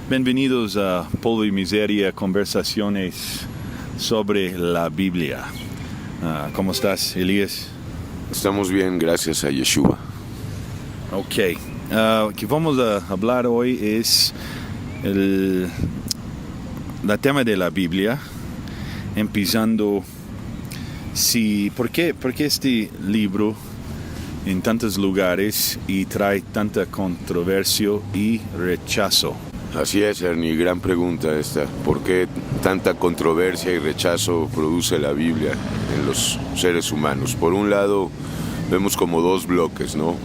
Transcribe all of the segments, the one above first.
Bienvenidos a Polvo y Miseria, conversaciones sobre la Biblia. ¿Cómo estás, Elías? Estamos bien, gracias a Yeshua. Ok. Que vamos a hablar hoy es el tema de la Biblia, empezando ¿por qué este libro en tantos lugares y trae tanta controversia y rechazo? Así es, Ernie, gran pregunta esta. ¿Por qué tanta controversia y rechazo produce la Biblia en los seres humanos? Por un lado, vemos como dos bloques, ¿no?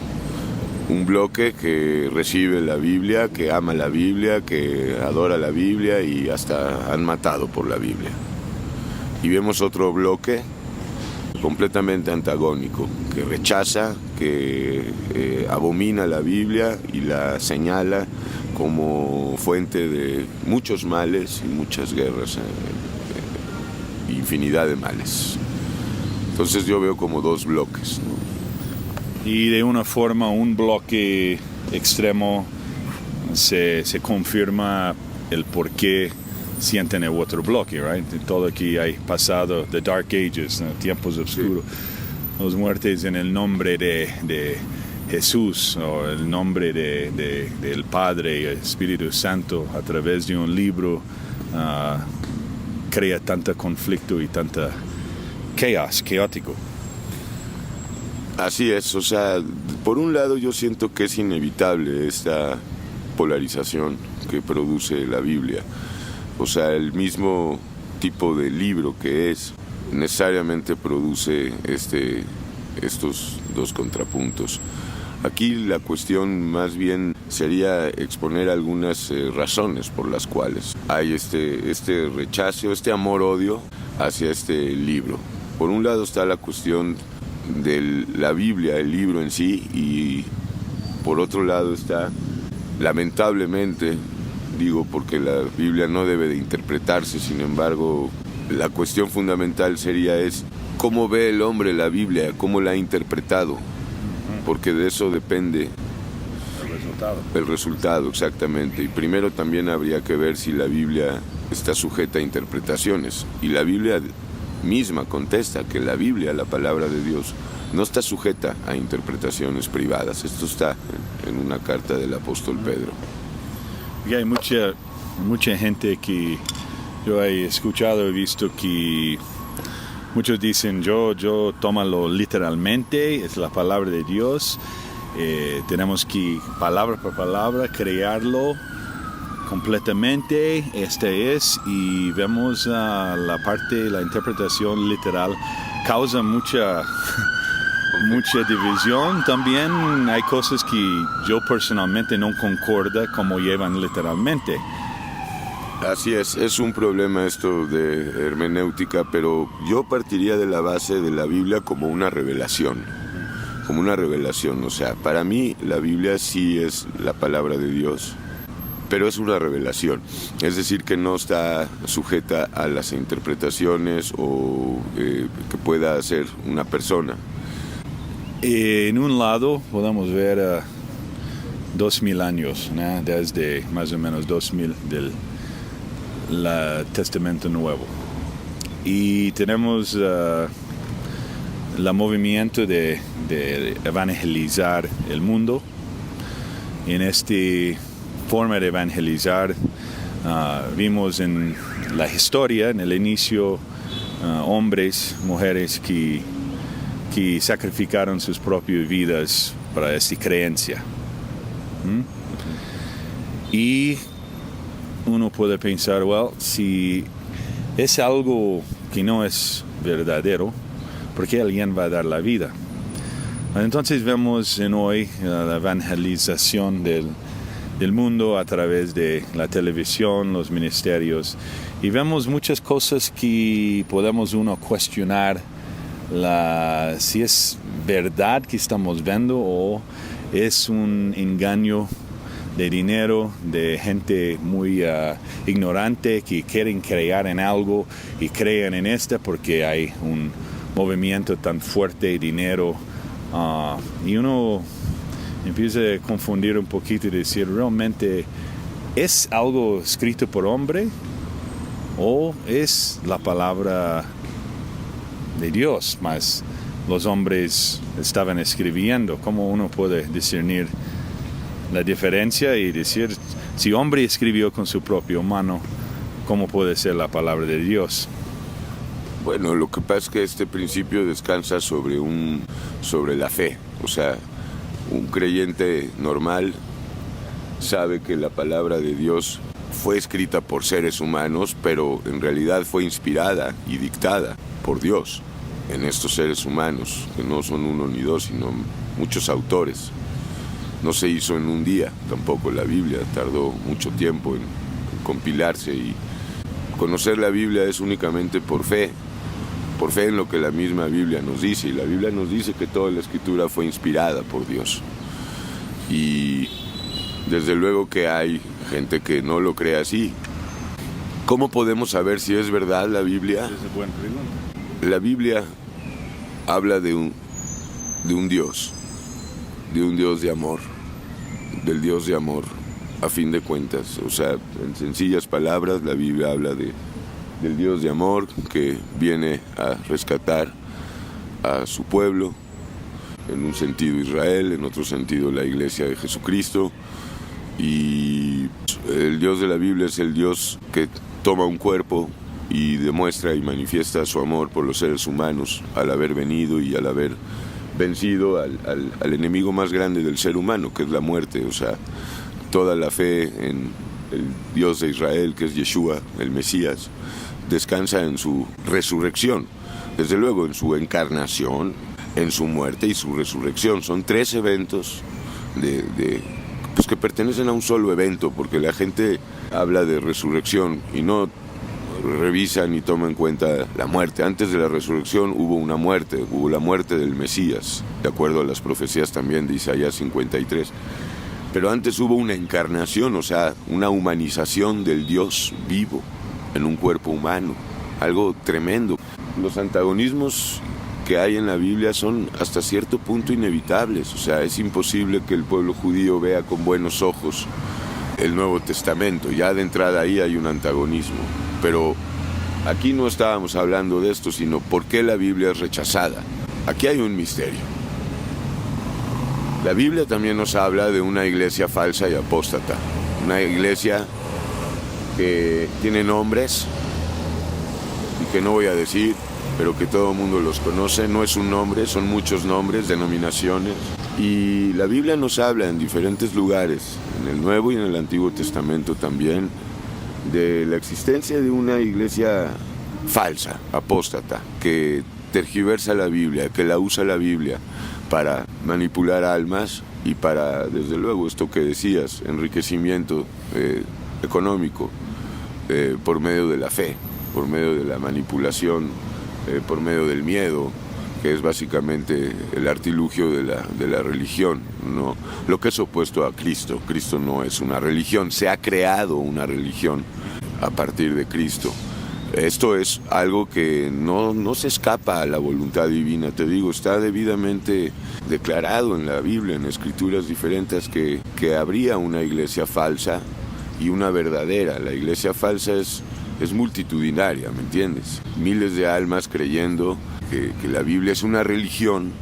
Un bloque que recibe la Biblia, que ama la Biblia, que adora la Biblia y hasta han matado por la Biblia. Y vemos otro bloque completamente antagónico, que rechaza, que abomina la Biblia y la señala como fuente de muchos males y muchas guerras, infinidad de males. Entonces yo veo como dos bloques, ¿no? Y de una forma, un bloque extremo se confirma el por qué sienten el otro bloque, right? Todo aquí hay pasado, the Dark Ages, ¿no? Tiempos oscuros, las muertes en el nombre de Jesús, o el nombre del Padre y el Espíritu Santo a través de un libro, crea tanto conflicto y tanta caótico. Así es, o sea, por un lado yo siento que es inevitable esta polarización que produce la Biblia. O sea, el mismo tipo de libro que es, necesariamente produce estos dos contrapuntos. Aquí la cuestión más bien sería exponer algunas razones por las cuales hay este rechazo, este amor-odio hacia este libro. Por un lado está la cuestión de la Biblia, el libro en sí, y por otro lado está, lamentablemente, digo porque la Biblia no debe de interpretarse, sin embargo, la cuestión fundamental sería cómo ve el hombre la Biblia, cómo la ha interpretado. Porque de eso depende el resultado, exactamente. Y primero también habría que ver si la Biblia está sujeta a interpretaciones. Y la Biblia misma contesta que la Biblia, la palabra de Dios, no está sujeta a interpretaciones privadas. Esto está en una carta del apóstol Pedro. Y hay mucha gente que yo he escuchado, he visto que muchos dicen, yo tómalo literalmente, es la palabra de Dios, tenemos que palabra por palabra crearlo completamente, y vemos la parte, la interpretación literal, causa mucha división. También hay cosas que yo personalmente no concordo como llevan literalmente. Así es un problema esto de hermenéutica, pero yo partiría de la base de la Biblia como una revelación, o sea, para mí la Biblia sí es la palabra de Dios, pero es una revelación, es decir, que no está sujeta a las interpretaciones o que pueda hacer una persona. En un lado podemos ver 2000 años, ¿no? Desde más o menos 2000 del Testamento Nuevo, y tenemos el movimiento de evangelizar el mundo. En esta forma de evangelizar vimos en la historia, en el inicio, hombres, mujeres que sacrificaron sus propias vidas para esta creencia. Y uno puede pensar, si es algo que no es verdadero, ¿por qué alguien va a dar la vida? Entonces vemos hoy la evangelización del mundo a través de la televisión, los ministerios, y vemos muchas cosas que podemos uno cuestionar si es verdad que estamos viendo o es un engaño de dinero, de gente muy ignorante que quieren creer en algo y creen en porque hay un movimiento tan fuerte, dinero, y uno empieza a confundir un poquito y decir, realmente ¿Es algo escrito por hombre o es la palabra de Dios? Mas los hombres estaban escribiendo. ¿Cómo uno puede discernir la diferencia y decir, si hombre escribió con su propia mano, cómo puede ser la palabra de Dios? Bueno, lo que pasa es que este principio descansa sobre la fe. O sea, un creyente normal sabe que la palabra de Dios fue escrita por seres humanos, pero en realidad fue inspirada y dictada por Dios en estos seres humanos, que no son uno ni dos, sino muchos autores. No se hizo en un día tampoco la Biblia, tardó mucho tiempo en compilarse, y conocer la Biblia es únicamente por fe en lo que la misma Biblia nos dice, y la Biblia nos dice que toda la escritura fue inspirada por Dios. Y desde luego que hay gente que no lo cree así. ¿Cómo podemos saber si es verdad la Biblia? Esa es buena pregunta. La Biblia habla de un Dios de amor, del Dios de amor, a fin de cuentas. O sea, en sencillas palabras, la Biblia habla del Dios de amor que viene a rescatar a su pueblo, en un sentido Israel, en otro sentido la Iglesia de Jesucristo. Y el Dios de la Biblia es el Dios que toma un cuerpo y demuestra y manifiesta su amor por los seres humanos al haber venido y al haber vencido al enemigo más grande del ser humano, que es la muerte. O sea, toda la fe en el Dios de Israel, que es Yeshua, el Mesías, descansa en su resurrección, desde luego en su encarnación, en su muerte y su resurrección. Son tres eventos pues que pertenecen a un solo evento, porque la gente habla de resurrección y no revisa ni toma en cuenta la muerte. Antes de la resurrección hubo una muerte, hubo la muerte del Mesías, de acuerdo a las profecías también de Isaías 53. Pero antes hubo una encarnación, o sea, una humanización del Dios vivo en un cuerpo humano, algo tremendo. Los antagonismos que hay en la Biblia son hasta cierto punto inevitables. O sea, es imposible que el pueblo judío vea con buenos ojos el Nuevo Testamento. Ya de entrada ahí hay un antagonismo. Pero aquí no estábamos hablando de esto, sino por qué la Biblia es rechazada. Aquí hay un misterio. La Biblia también nos habla de una iglesia falsa y apóstata. Una iglesia que tiene nombres y que no voy a decir, pero que todo el mundo los conoce. No es un nombre, son muchos nombres, denominaciones. Y la Biblia nos habla en diferentes lugares, en el Nuevo y en el Antiguo Testamento también, de la existencia de una iglesia falsa, apóstata, que tergiversa la Biblia, que la usa la Biblia para manipular almas y para, desde luego, esto que decías, enriquecimiento económico, por medio de la fe, por medio de la manipulación, por medio del miedo, que es básicamente el artilugio de la religión, ¿no? Lo que es opuesto a Cristo. Cristo no es una religión, se ha creado una religión a partir de Cristo. Esto es algo que no se escapa a la voluntad divina, te digo, está debidamente declarado en la Biblia, en escrituras diferentes, que habría una iglesia falsa y una verdadera. La iglesia falsa es multitudinaria, ¿me entiendes? Miles de almas creyendo que la Biblia es una religión,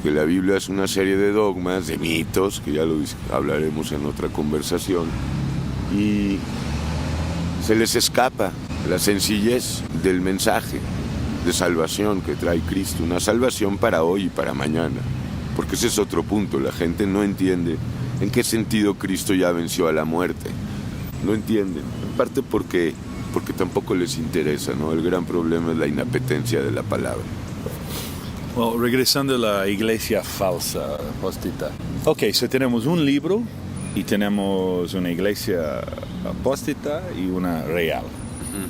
que la Biblia es una serie de dogmas, de mitos, que ya lo hablaremos en otra conversación, y se les escapa la sencillez del mensaje de salvación que trae Cristo, una salvación para hoy y para mañana, porque ese es otro punto. La gente no entiende en qué sentido Cristo ya venció a la muerte, no entienden, en parte porque tampoco les interesa, ¿no? El gran problema es la inapetencia de la palabra. Well, regresando a la iglesia falsa, apóstata. Ok, tenemos un libro y tenemos una iglesia apóstata y una real,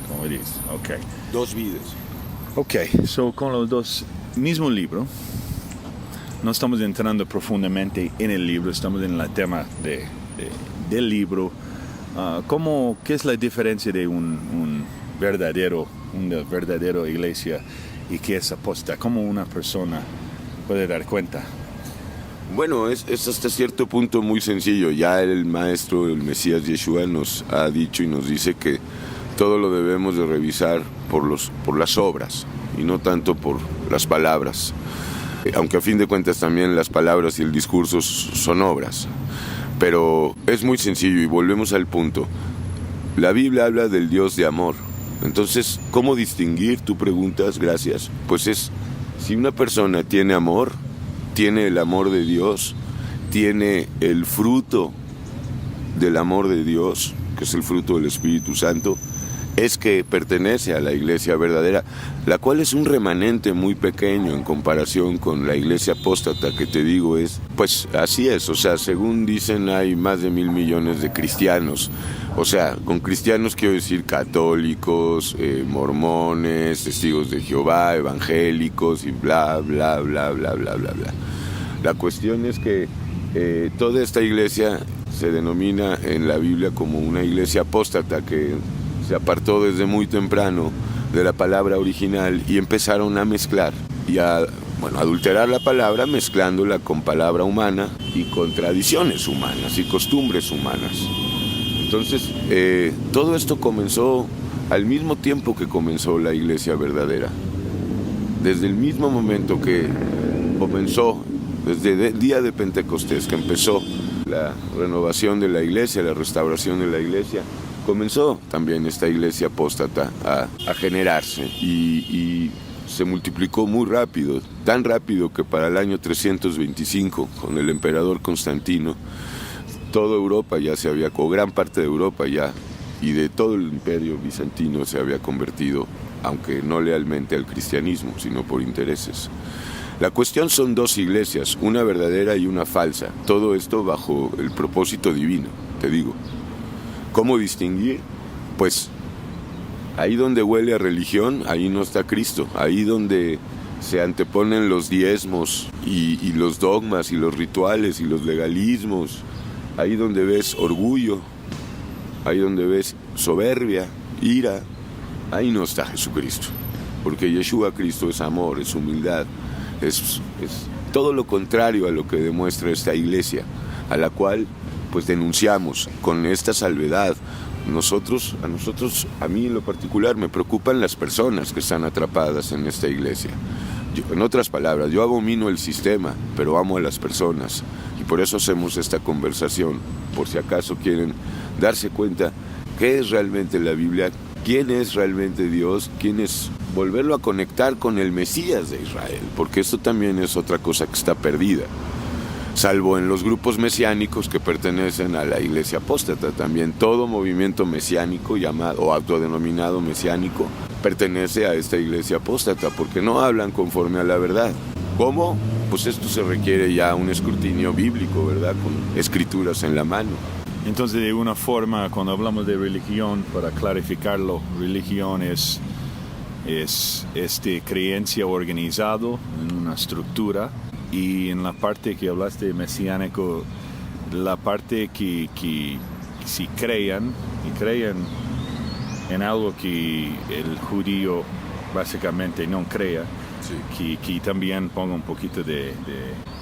como dices. Ok. Dos vidas. Ok, con los dos, mismo libro, no estamos entrando profundamente en el libro, estamos en el tema del libro. ¿Qué es la diferencia de una verdadera iglesia y qué es apóstata? ¿Cómo una persona puede dar cuenta? Bueno, es hasta cierto punto muy sencillo. Ya el maestro, el Mesías Yeshua, nos ha dicho y nos dice que todo lo debemos de revisar por las obras y no tanto por las palabras. Aunque a fin de cuentas también las palabras y el discurso son obras. Pero es muy sencillo y volvemos al punto. La Biblia habla del Dios de amor. Entonces, ¿cómo distinguir? Tú preguntas, gracias. Pues es, si una persona tiene amor, tiene el amor de Dios, tiene el fruto del amor de Dios, que es el fruto del Espíritu Santo, es que pertenece a la iglesia verdadera, la cual es un remanente muy pequeño en comparación con la iglesia apóstata, que te digo es, pues así es, o sea, según dicen hay más de 1,000 millones de cristianos, o sea, con cristianos quiero decir católicos, mormones, testigos de Jehová, evangélicos y bla, bla, bla, bla, bla, bla, bla. La cuestión es que toda esta iglesia se denomina en la Biblia como una iglesia apóstata que se apartó desde muy temprano de la palabra original y empezaron a mezclar y a adulterar la palabra mezclándola con palabra humana y con tradiciones humanas y costumbres humanas. Entonces, todo esto comenzó al mismo tiempo que comenzó la iglesia verdadera. Desde el mismo momento que comenzó, desde el día de Pentecostés, que empezó la renovación de la iglesia, la restauración de la iglesia, comenzó también esta iglesia apóstata a generarse y se multiplicó muy rápido, tan rápido que para el año 325, con el emperador Constantino, toda Europa ya se había, o gran parte de Europa ya, y de todo el imperio bizantino se había convertido, aunque no lealmente al cristianismo, sino por intereses. La cuestión son dos iglesias, una verdadera y una falsa, todo esto bajo el propósito divino, te digo. ¿Cómo distinguir? Pues ahí donde huele a religión, ahí no está Cristo. Ahí donde se anteponen los diezmos y los dogmas y los rituales y los legalismos. Ahí donde ves orgullo, ahí donde ves soberbia, ira, ahí no está Jesucristo. Porque Yeshua Cristo es amor, es humildad, es todo lo contrario a lo que demuestra esta iglesia, a la cual pues denunciamos con esta salvedad. A mí en lo particular me preocupan las personas que están atrapadas en esta iglesia. En otras palabras, yo abomino el sistema, pero amo a las personas. Y por eso hacemos esta conversación, por si acaso quieren darse cuenta qué es realmente la Biblia, quién es realmente Dios, quién es, volverlo a conectar con el Mesías de Israel, porque esto también es otra cosa que está perdida. Salvo en los grupos mesiánicos que pertenecen a la iglesia apóstata. También todo movimiento mesiánico llamado o autodenominado mesiánico pertenece a esta iglesia apóstata porque no hablan conforme a la verdad. ¿Cómo? Pues esto se requiere ya un escrutinio bíblico, ¿verdad? Con escrituras en la mano. Entonces, de una forma, cuando hablamos de religión, para clarificarlo, religión es creencia organizado en una estructura. Y en la parte que hablaste de mesiánico, la parte que si crean en algo que el judío básicamente no crea, sí. que también ponga un poquito de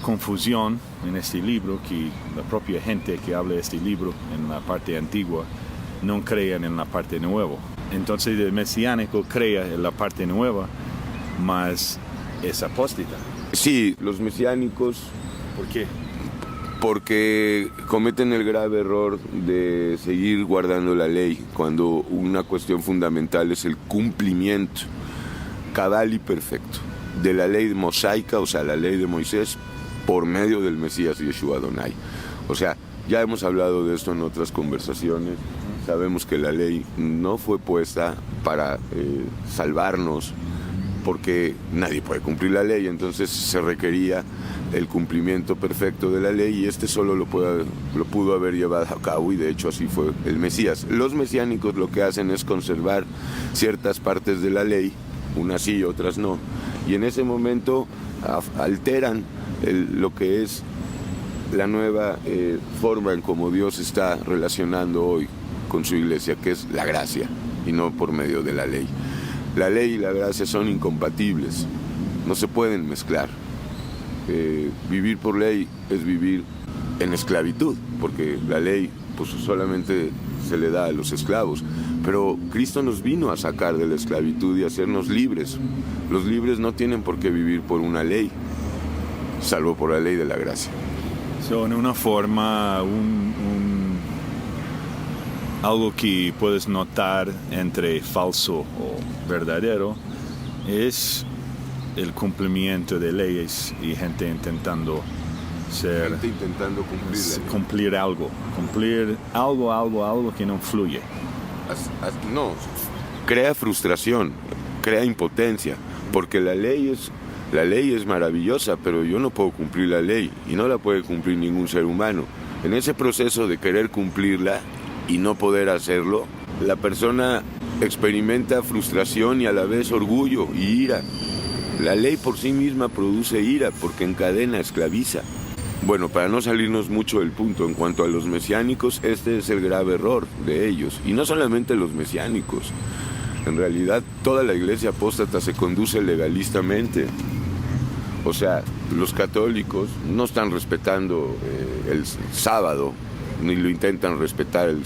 confusión en este libro, que la propia gente que habla de este libro en la parte antigua no crean en la parte nueva. Entonces el mesiánico crea en la parte nueva, mas es apóstata. Sí, los mesiánicos. ¿Por qué? Porque cometen el grave error de seguir guardando la ley, cuando una cuestión fundamental es el cumplimiento cabal y perfecto de la ley mosaica, o sea, la ley de Moisés, por medio del Mesías Yeshua Adonai. O sea, ya hemos hablado de esto en otras conversaciones. Sabemos que la ley no fue puesta para salvarnos, porque nadie puede cumplir la ley, entonces se requería el cumplimiento perfecto de la ley y este solo lo pudo haber llevado a cabo y de hecho así fue el Mesías. Los mesiánicos lo que hacen es conservar ciertas partes de la ley, unas sí y otras no, y en ese momento alteran lo que es la nueva forma en cómo Dios está relacionando hoy con su iglesia, que es la gracia y no por medio de la ley. La ley y la gracia son incompatibles, no se pueden mezclar. vivir por ley es vivir en esclavitud, porque la ley pues solamente se le da a los esclavos. Pero Cristo nos vino a sacar de la esclavitud y a hacernos libres. Los libres no tienen por qué vivir por una ley, salvo por la ley de la gracia. En una forma, algo que puedes notar entre falso o verdadero es el cumplimiento de leyes y gente intentando cumplir algo que no fluye. No, crea frustración, crea impotencia, porque la ley es maravillosa, pero yo no puedo cumplir la ley y no la puede cumplir ningún ser humano. En ese proceso de querer cumplirla y no poder hacerlo, la persona experimenta frustración y a la vez orgullo y ira. La ley por sí misma produce ira porque encadena, esclaviza. Bueno, para no salirnos mucho del punto, en cuanto a los mesiánicos, este es el grave error de ellos. Y no solamente los mesiánicos. En realidad, toda la iglesia apóstata se conduce legalistamente. O sea, los católicos no están respetando el sábado, ni lo intentan respetar el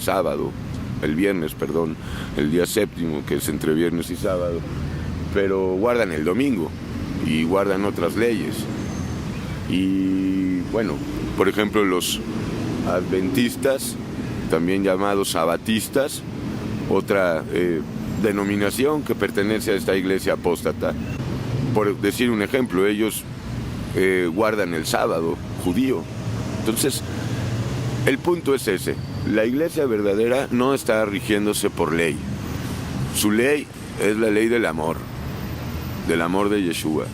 viernes, el día séptimo, que es entre viernes y sábado, pero guardan el domingo y guardan otras leyes. Y bueno, por ejemplo, los adventistas, también llamados sabatistas, otra denominación que pertenece a esta iglesia apóstata. Por decir un ejemplo, ellos guardan el sábado judío. Entonces, el punto es ese. La iglesia verdadera no está rigiéndose por ley. Su ley es la ley del amor de Yeshua.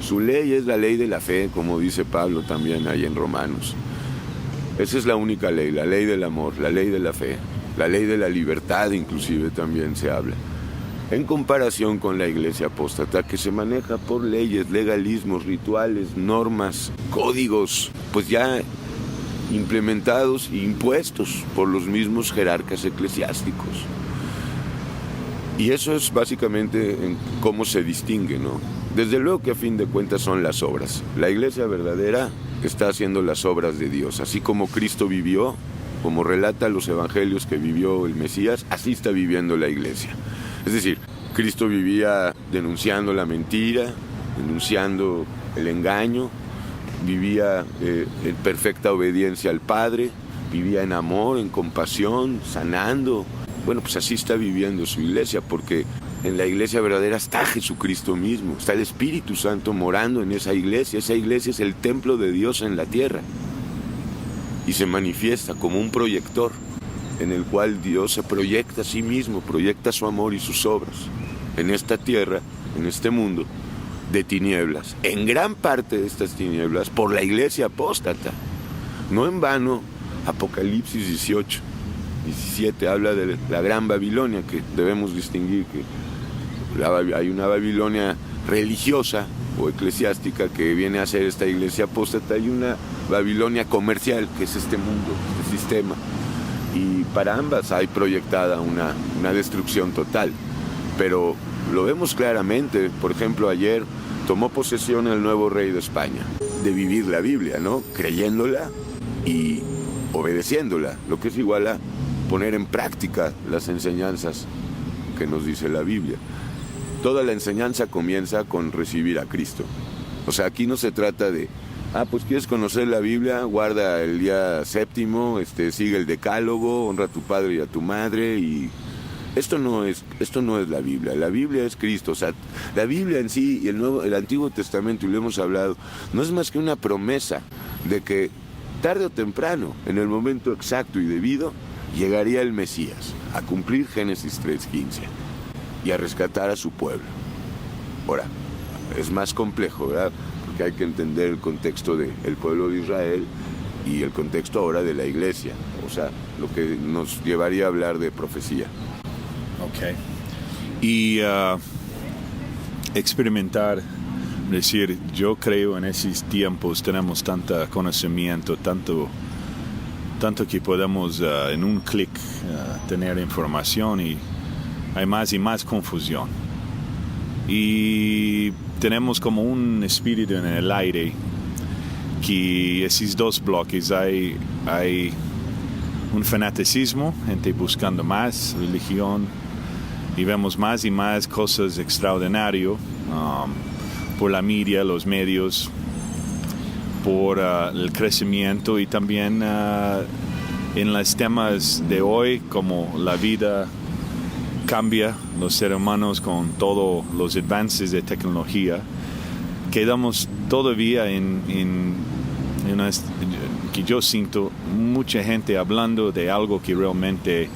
Su ley es la ley de la fe, como dice Pablo también ahí en Romanos. Esa es la única ley, la ley del amor, la ley de la fe, la ley de la libertad inclusive también se habla. En comparación con la iglesia apóstata, que se maneja por leyes, legalismos, rituales, normas, códigos, pues ya implementados e impuestos por los mismos jerarcas eclesiásticos. Y eso es básicamente en cómo se distingue, ¿no? Desde luego que a fin de cuentas son las obras. La iglesia verdadera está haciendo las obras de Dios. Así como Cristo vivió, como relata los evangelios que vivió el Mesías, así está viviendo la iglesia. Es decir, Cristo vivía denunciando la mentira, denunciando el engaño, vivía en perfecta obediencia al Padre, vivía en amor, en compasión, sanando. Bueno, pues así está viviendo su iglesia, porque en la iglesia verdadera está Jesucristo mismo, está el Espíritu Santo morando en esa iglesia. Esa iglesia es el templo de Dios en la tierra y se manifiesta como un proyector en el cual Dios se proyecta a sí mismo, proyecta su amor y sus obras en esta tierra, en este mundo de tinieblas. En gran parte de estas tinieblas por la iglesia apóstata. No en vano, Apocalipsis 18, 17 habla de la gran Babilonia, que debemos distinguir que hay una Babilonia religiosa o eclesiástica que viene a ser esta iglesia apóstata, y una Babilonia comercial, que es este mundo, este sistema. Y para ambas hay proyectada una destrucción total. Pero lo vemos claramente. Por ejemplo, ayer tomó posesión el nuevo rey de España, de vivir la Biblia, ¿no? Creyéndola y obedeciéndola, lo que es igual a poner en práctica las enseñanzas que nos dice la Biblia. Toda la enseñanza comienza con recibir a Cristo. O sea, aquí no se trata de, pues quieres conocer la Biblia, guarda el día séptimo, sigue el decálogo, honra a tu padre y a tu madre, y esto no es la Biblia. La Biblia es Cristo. O sea, la Biblia en sí y el Antiguo Testamento, y lo hemos hablado, no es más que una promesa de que tarde o temprano, en el momento exacto y debido, llegaría el Mesías a cumplir Génesis 3:15 y a rescatar a su pueblo. Ahora, es más complejo, ¿verdad? Porque hay que entender el contexto del pueblo de Israel y el contexto ahora de la iglesia. O sea, lo que nos llevaría a hablar de profecía. Ok. Y experimentar, decir, yo creo en esos tiempos tenemos tanto conocimiento, tanto que podemos en un clic tener información, y hay más y más confusión. Y tenemos como un espíritu en el aire que esos dos bloques hay un fanaticismo, gente buscando más religión, y vemos más y más cosas extraordinarias por la media, los medios, por el crecimiento y también en los temas de hoy, como la vida cambia, los seres humanos con todos los avances de tecnología, quedamos todavía en una, que yo siento mucha gente hablando de algo que realmente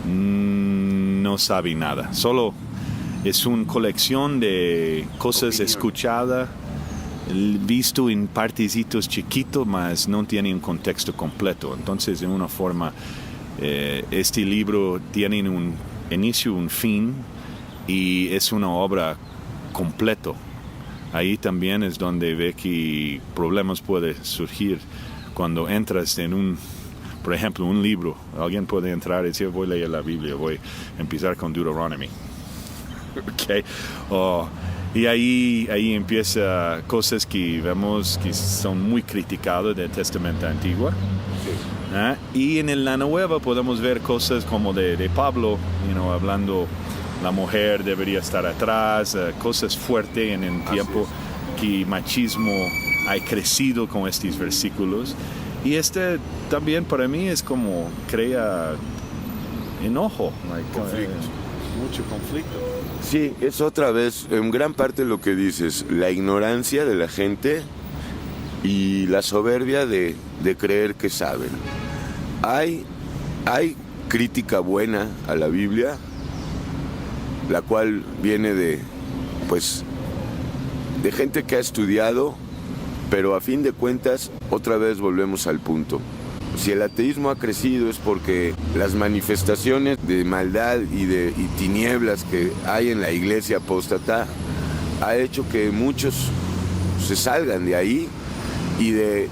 no sabe nada. Solo es una colección de cosas escuchadas, visto en partecitos chiquitos, mas no tiene un contexto completo. Entonces, de una forma, este libro tiene un inicio, un fin, y es una obra completa. Ahí también es donde ve que problemas pueden surgir cuando entras en por ejemplo, un libro. Alguien puede entrar y decir, voy a leer la Biblia, voy a empezar con Deuteronomy. Okay. Y ahí empieza cosas que vemos que son muy criticadas del Testamento Antiguo. Sí. Y en la Nueva podemos ver cosas como de Pablo, hablando, la mujer debería estar atrás, cosas fuertes en el tiempo que machismo ha crecido con estos versículos. Y también para mí es como crea enojo, mucho conflicto. Sí, es otra vez, en gran parte lo que dices, la ignorancia de la gente y la soberbia de creer que saben. Hay crítica buena a la Biblia, la cual viene de gente que ha estudiado, pero a fin de cuentas, otra vez volvemos al punto. Si el ateísmo ha crecido es porque las manifestaciones de maldad y tinieblas que hay en la iglesia apóstata ha hecho que muchos se salgan de ahí y de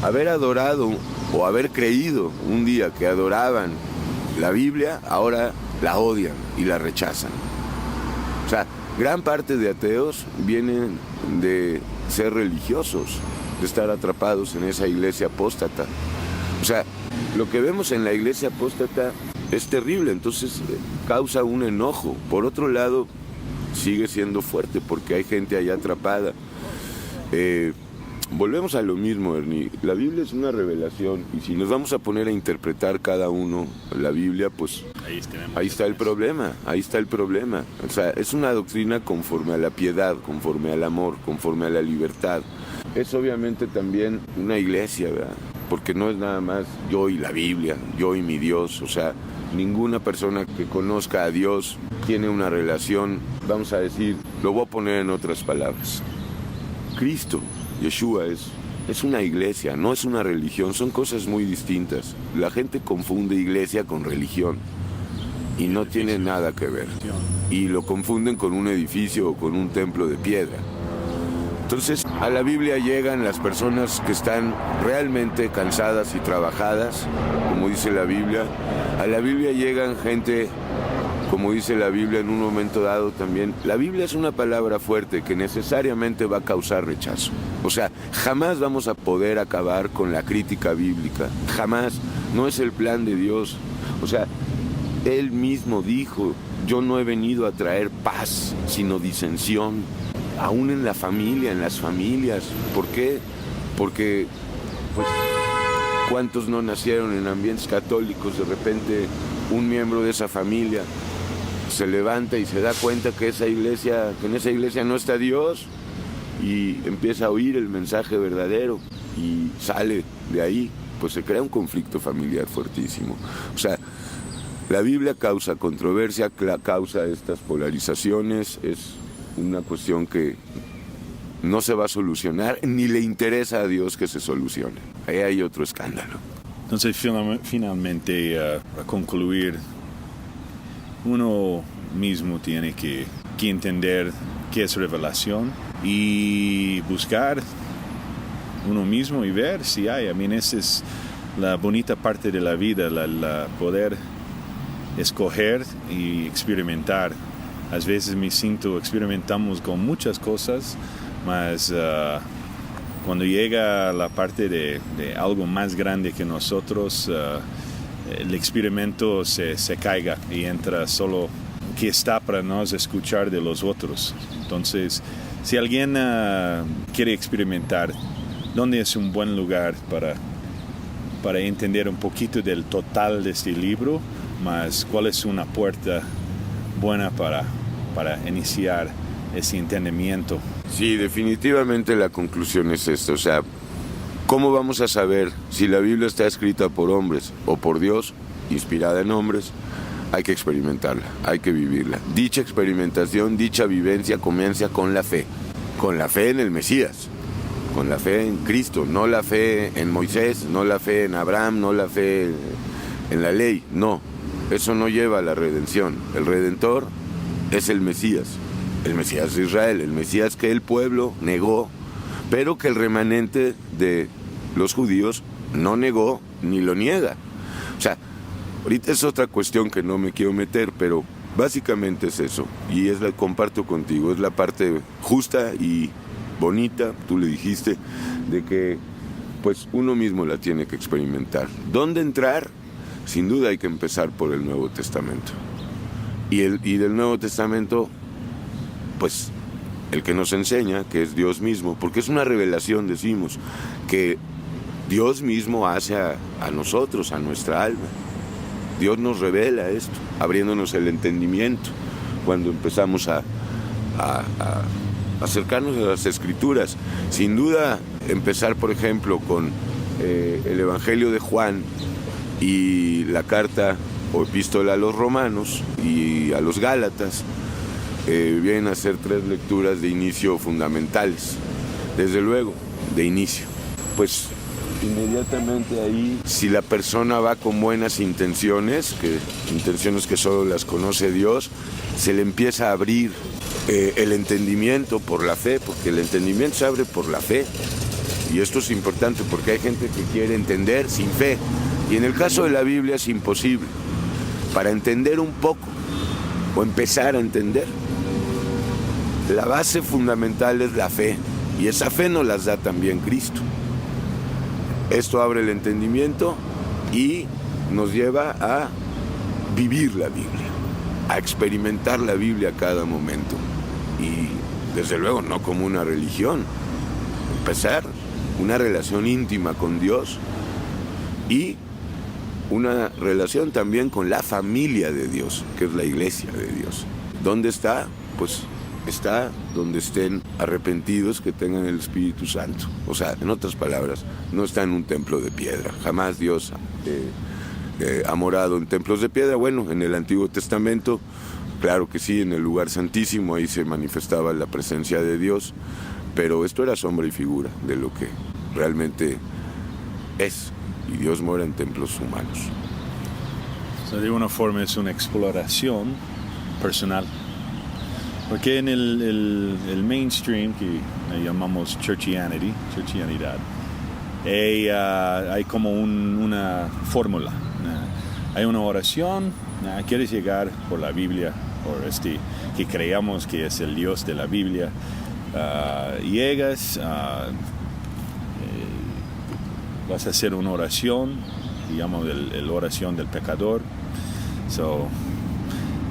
haber adorado o haber creído un día que adoraban la Biblia, ahora la odian y la rechazan. O sea, gran parte de ateos vienen de ser religiosos, de estar atrapados en esa iglesia apóstata. O sea, lo que vemos en la iglesia apóstata es terrible, entonces causa un enojo. Por otro lado, sigue siendo fuerte porque hay gente allá atrapada. Volvemos a lo mismo, Ernie. La Biblia es una revelación y si nos vamos a poner a interpretar cada uno la Biblia, pues ahí está el problema, O sea, es una doctrina conforme a la piedad, conforme al amor, conforme a la libertad. Es obviamente también una iglesia, ¿verdad? Porque no es nada más yo y la Biblia, yo y mi Dios. O sea, ninguna persona que conozca a Dios tiene una relación, vamos a decir, lo voy a poner en otras palabras. Cristo, Yeshua, es una iglesia, no es una religión, son cosas muy distintas. La gente confunde iglesia con religión y no tiene nada que ver. Y lo confunden con un edificio o con un templo de piedra. Entonces, a la Biblia llegan las personas que están realmente cansadas y trabajadas, como dice la Biblia. A la Biblia llegan gente, como dice la Biblia en un momento dado también. La Biblia es una palabra fuerte que necesariamente va a causar rechazo. O sea, jamás vamos a poder acabar con la crítica bíblica. Jamás. No es el plan de Dios. O sea, Él mismo dijo, yo no he venido a traer paz, sino disensión. Aún en la familia, en las familias. ¿Por qué? Porque, ¿cuántos no nacieron en ambientes católicos? De repente, un miembro de esa familia se levanta y se da cuenta que en esa iglesia no está Dios y empieza a oír el mensaje verdadero y sale de ahí. Pues se crea un conflicto familiar fuertísimo. O sea, la Biblia causa controversia, causa estas polarizaciones, es una cuestión que no se va a solucionar, ni le interesa a Dios que se solucione. Ahí hay otro escándalo. Entonces, finalmente, para concluir, uno mismo tiene que entender qué es revelación y buscar uno mismo y ver si hay. Esa es la bonita parte de la vida, la poder escoger y experimentar. A veces me siento, experimentamos con muchas cosas, mas cuando llega la parte de algo más grande que nosotros, el experimento se caiga y entra solo que está para nos escuchar de los otros. Entonces, si alguien quiere experimentar, ¿dónde es un buen lugar para entender un poquito del total de este libro? Más cuál es una puerta buena para iniciar ese entendimiento. Sí, definitivamente la conclusión es esta. O sea, ¿cómo vamos a saber si la Biblia está escrita por hombres o por Dios, inspirada en hombres? Hay que experimentarla, hay que vivirla. Dicha experimentación, dicha vivencia comienza con la fe en el Mesías, con la fe en Cristo, no la fe en Moisés, no la fe en Abraham, no la fe en la ley, no. Eso no lleva a la redención. El Redentor es el Mesías de Israel, el Mesías que el pueblo negó, pero que el remanente de los judíos no negó ni lo niega. O sea, ahorita es otra cuestión que no me quiero meter, pero básicamente es eso. Y comparto contigo, es la parte justa y bonita, tú le dijiste, de que pues uno mismo la tiene que experimentar. ¿Dónde entrar? Sin duda hay que empezar por el Nuevo Testamento. Y del Nuevo Testamento, pues el que nos enseña, que es Dios mismo, porque es una revelación, decimos, que Dios mismo hace a nosotros, a nuestra alma. Dios nos revela esto, abriéndonos el entendimiento, cuando empezamos a acercarnos a las Escrituras. Sin duda, empezar, por ejemplo, con el Evangelio de Juan y la carta o epístola a los Romanos y a los Gálatas, vienen a ser 3 lecturas de inicio fundamentales, desde luego, de inicio. Pues inmediatamente ahí, si la persona va con buenas intenciones que solo las conoce Dios, se le empieza a abrir el entendimiento por la fe, porque el entendimiento se abre por la fe. Y esto es importante porque hay gente que quiere entender sin fe. Y en el caso de la Biblia es imposible. Para entender un poco o empezar a entender, la base fundamental es la fe. Y esa fe nos las da también Cristo. Esto abre el entendimiento y nos lleva a vivir la Biblia, a experimentar la Biblia a cada momento. Y desde luego no como una religión, empezar una relación íntima con Dios y una relación también con la familia de Dios, que es la iglesia de Dios. ¿Dónde está? Pues está donde estén arrepentidos que tengan el Espíritu Santo. O sea, en otras palabras, no está en un templo de piedra. Jamás Dios ha morado en templos de piedra. Bueno, en el Antiguo Testamento, claro que sí, en el lugar santísimo, ahí se manifestaba la presencia de Dios, pero esto era sombra y figura de lo que realmente es, y Dios mora en templos humanos. So, de una forma es una exploración personal. Porque en el mainstream, que llamamos churchianidad, hay como una fórmula. Hay una oración, quieres llegar por la Biblia, por que creamos que es el Dios de la Biblia. Llegas, vas a hacer una oración, digamos la oración del pecador. So,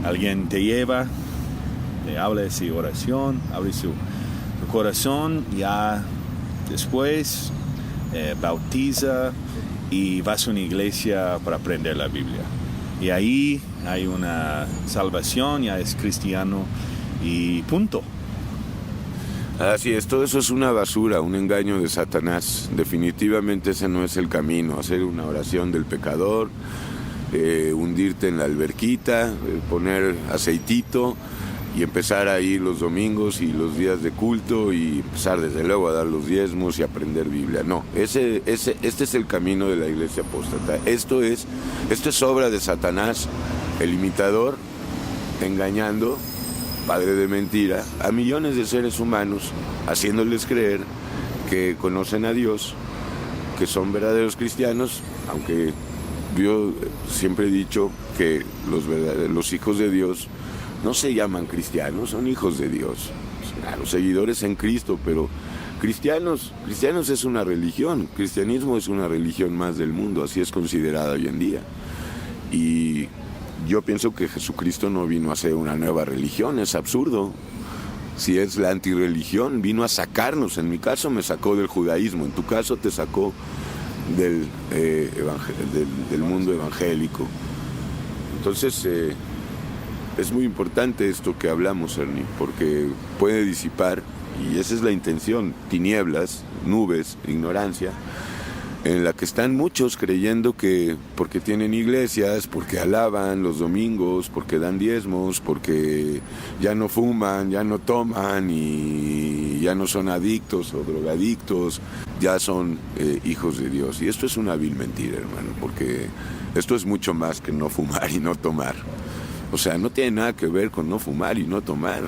alguien te lleva, te habla de esa oración, abre su corazón, ya después bautiza y vas a una iglesia para aprender la Biblia. Y ahí hay una salvación, ya es cristiano y punto. Así es, todo eso es una basura, un engaño de Satanás. Definitivamente ese no es el camino, hacer una oración del pecador, hundirte en la alberquita, poner aceitito y empezar a ir los domingos y los días de culto y empezar desde luego a dar los diezmos y aprender Biblia. No, este es el camino de la iglesia apóstata. Esto es obra de Satanás, el imitador, engañando, padre de mentira, a millones de seres humanos, haciéndoles creer que conocen a Dios, que son verdaderos cristianos, aunque yo siempre he dicho que los hijos de Dios no se llaman cristianos, son hijos de Dios, claro, seguidores en Cristo, pero Cristianos es una religión, cristianismo es una religión más del mundo, así es considerada hoy en día. Y yo pienso que Jesucristo no vino a hacer una nueva religión, es absurdo. Si es la antirreligión, vino a sacarnos. En mi caso me sacó del judaísmo, en tu caso te sacó del mundo evangélico. Entonces es muy importante esto que hablamos, Ernie, porque puede disipar, y esa es la intención, tinieblas, nubes, ignorancia, en la que están muchos creyendo que porque tienen iglesias, porque alaban los domingos, porque dan diezmos, porque ya no fuman, ya no toman y ya no son adictos o drogadictos, ya son hijos de Dios. Y esto es una vil mentira, hermano, porque esto es mucho más que no fumar y no tomar. O sea, no tiene nada que ver con no fumar y no tomar.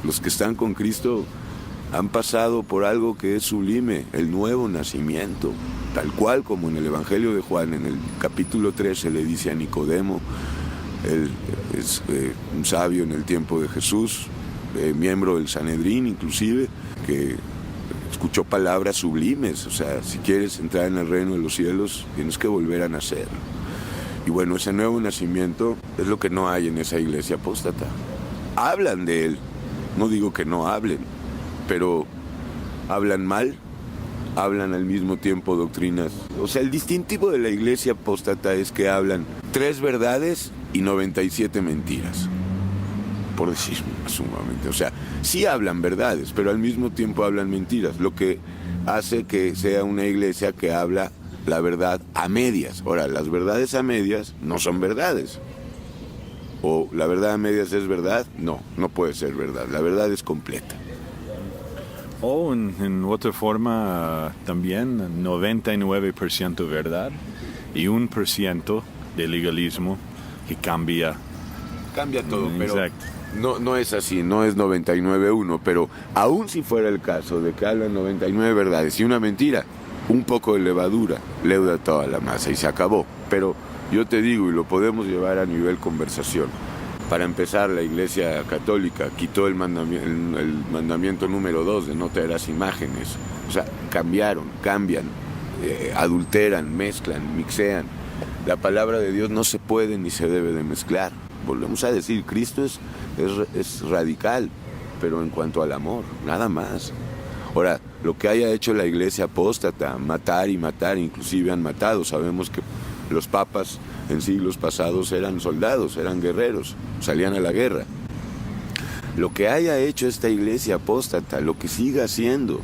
Los que están con Cristo han pasado por algo que es sublime, el nuevo nacimiento, tal cual como en el Evangelio de Juan, en el capítulo 13 le dice a Nicodemo, él es un sabio en el tiempo de Jesús, miembro del Sanedrín inclusive, que escuchó palabras sublimes, o sea, si quieres entrar en el reino de los cielos, tienes que volver a nacer. Y bueno, ese nuevo nacimiento es lo que no hay en esa iglesia apóstata. Hablan de él, no digo que no hablen, pero hablan mal, hablan al mismo tiempo doctrinas. O sea, el distintivo de la iglesia apóstata es que hablan 3 verdades y 97 mentiras, por decir sumamente. O sea, sí hablan verdades, pero al mismo tiempo hablan mentiras, lo que hace que sea una iglesia que habla la verdad a medias. Ahora, las verdades a medias no son verdades. ¿O la verdad a medias es verdad? No, no puede ser verdad. La verdad es completa. O en otra forma también 99% verdad y 1% de legalismo que cambia todo, pero exacto. No es así, no es 99-1, pero aún si fuera el caso de que hablan 99 verdades y una mentira, un poco de levadura leuda toda la masa y se acabó. Pero yo te digo, y lo podemos llevar a nivel conversación, para empezar, la Iglesia Católica quitó el mandamiento número 2 de no traerás imágenes. O sea, cambian, adulteran, mezclan, mixean. La palabra de Dios no se puede ni se debe de mezclar. Volvemos a decir, Cristo es radical, pero en cuanto al amor, nada más. Ahora, lo que haya hecho la iglesia apóstata, matar y matar, inclusive han matado. Sabemos que los papas en siglos pasados eran soldados, eran guerreros, salían a la guerra. Lo que haya hecho esta iglesia apóstata, lo que siga haciendo,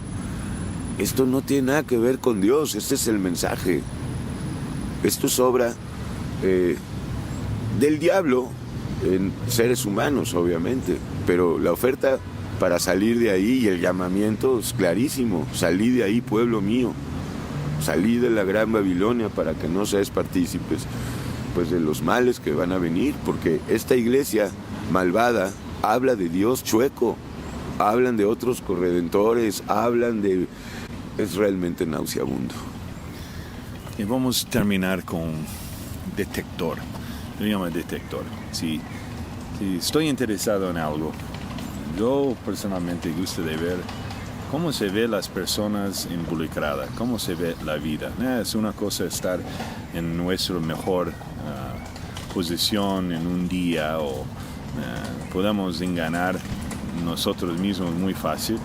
esto no tiene nada que ver con Dios, este es el mensaje. Esto es obra del diablo en seres humanos, obviamente, pero la oferta para salir de ahí y el llamamiento es clarísimo: salí de ahí, pueblo mío, salí de la gran Babilonia para que no seas partícipes pues de los males que van a venir, porque esta iglesia malvada habla de Dios chueco, hablan de otros corredentores, es realmente nauseabundo. Y vamos a terminar con detector. Se llama detector. Si estoy interesado en algo, yo personalmente gusto de ver cómo se ve las personas involucradas, cómo se ve la vida. Es una cosa estar en nuestra mejor posición en un día o podemos engañar nosotros mismos muy fácil.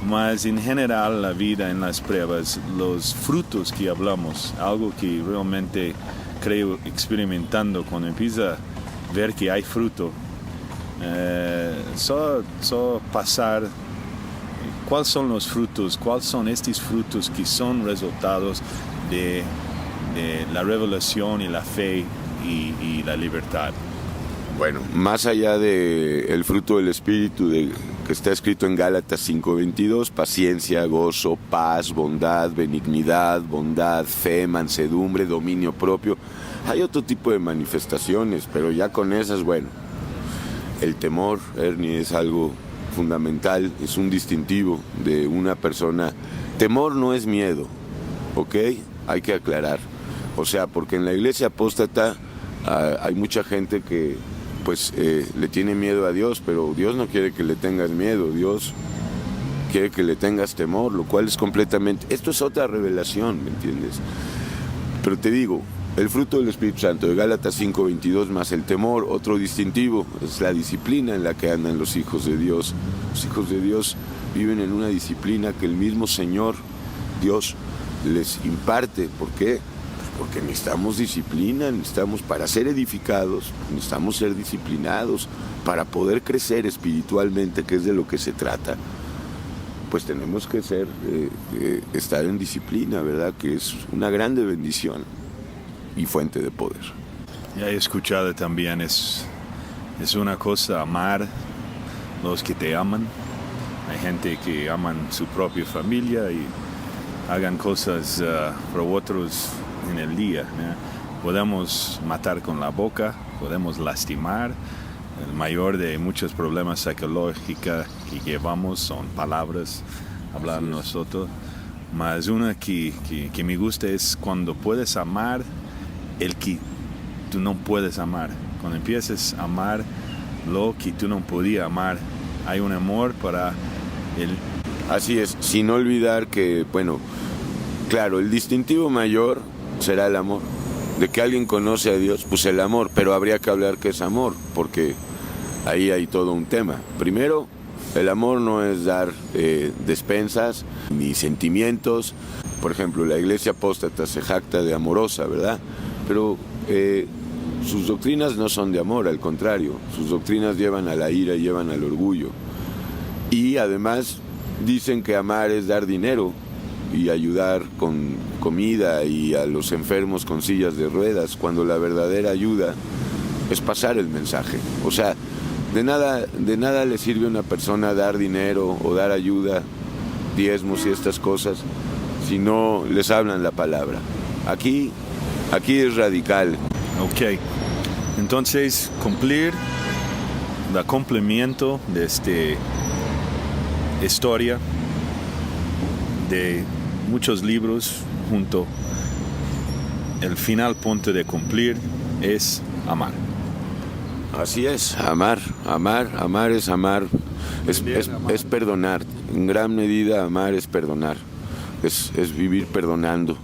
Mas en general la vida en las pruebas, los frutos que hablamos, algo que realmente creo experimentando cuando empieza a ver que hay fruto, solo pasar cuáles son los frutos, cuáles son estos frutos que son resultados de la revelación y la fe y la libertad. Bueno, más allá del fruto del Espíritu que está escrito en Gálatas 5:22, paciencia, gozo, paz, bondad, benignidad, bondad, fe, mansedumbre, dominio propio, hay otro tipo de manifestaciones, pero ya con esas, bueno, el temor, Ernie, es algo fundamental, es un distintivo de una persona. Temor no es miedo, ¿ok? Hay que aclarar. O sea, porque en la iglesia apóstata hay mucha gente que pues le tiene miedo a Dios, pero Dios no quiere que le tengas miedo. Dios quiere que le tengas temor, lo cual es completamente... Esto es otra revelación, ¿me entiendes? Pero te digo, el fruto del Espíritu Santo de Gálatas 5:22 más el temor, otro distintivo, es la disciplina en la que andan los hijos de Dios. Los hijos de Dios viven en una disciplina que el mismo Señor, Dios, les imparte. ¿Por qué? Pues porque necesitamos disciplina, necesitamos, para ser edificados, necesitamos ser disciplinados, para poder crecer espiritualmente, que es de lo que se trata. Pues tenemos que estar en disciplina, ¿verdad? Que es una grande bendición y fuente de poder. Ya he escuchado también, es una cosa amar los que te aman. Hay gente que aman su propia familia y hagan cosas por otros en el día, ¿no? Podemos matar con la boca, podemos lastimar. El mayor de muchos problemas psicológicos que llevamos son palabras, hablar nosotros. Más una que me gusta es cuando puedes amar el que tú no puedes amar. Cuando empiezas a amar lo que tú no podías amar, hay un amor para el... Así es, sin olvidar que, bueno, claro, el distintivo mayor será el amor. De que alguien conoce a Dios, pues el amor, pero habría que hablar qué es amor, porque ahí hay todo un tema. Primero, el amor no es dar despensas ni sentimientos. Por ejemplo, la iglesia apóstata se jacta de amorosa, ¿verdad? Pero sus doctrinas no son de amor, al contrario, sus doctrinas llevan a la ira y llevan al orgullo. Y además dicen que amar es dar dinero y ayudar con comida y a los enfermos con sillas de ruedas, cuando la verdadera ayuda es pasar el mensaje. O sea, de nada le sirve a una persona dar dinero o dar ayuda, diezmos y estas cosas, si no les hablan la palabra. Aquí es radical. Ok, entonces cumplir el complemento de esta historia de muchos libros junto el final punto de cumplir es amar. Así es, amar es amar, es perdonar. En gran medida amar es perdonar, es vivir perdonando.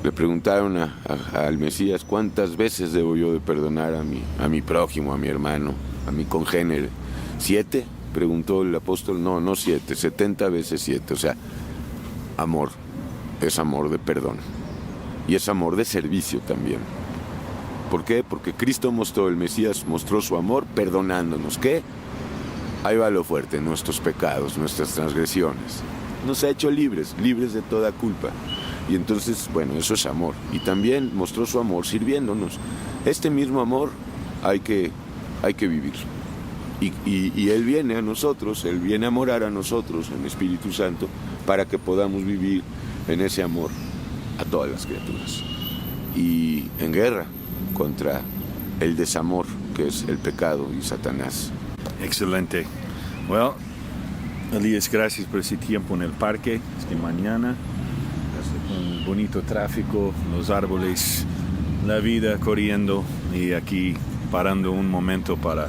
Le preguntaron al Mesías, ¿cuántas veces debo yo de perdonar a mi prójimo, a mi hermano, a mi congénere? ¿7? Preguntó el apóstol. No 7, 70 veces 7. O sea, amor es amor de perdón y es amor de servicio también. ¿Por qué? Porque Cristo el Mesías mostró su amor perdonándonos. ¿Qué? Ahí va lo fuerte, nuestros pecados, nuestras transgresiones. Nos ha hecho libres de toda culpa. Y entonces, bueno, eso es amor. Y también mostró su amor sirviéndonos. Este mismo amor hay que vivir. Y Él viene a nosotros, Él viene a morar a nosotros, en Espíritu Santo, para que podamos vivir en ese amor a todas las criaturas. Y en guerra contra el desamor, que es el pecado y Satanás. Excelente. Well, Elías, gracias por ese tiempo en el parque esta mañana. Un bonito tráfico, los árboles, la vida corriendo y aquí parando un momento para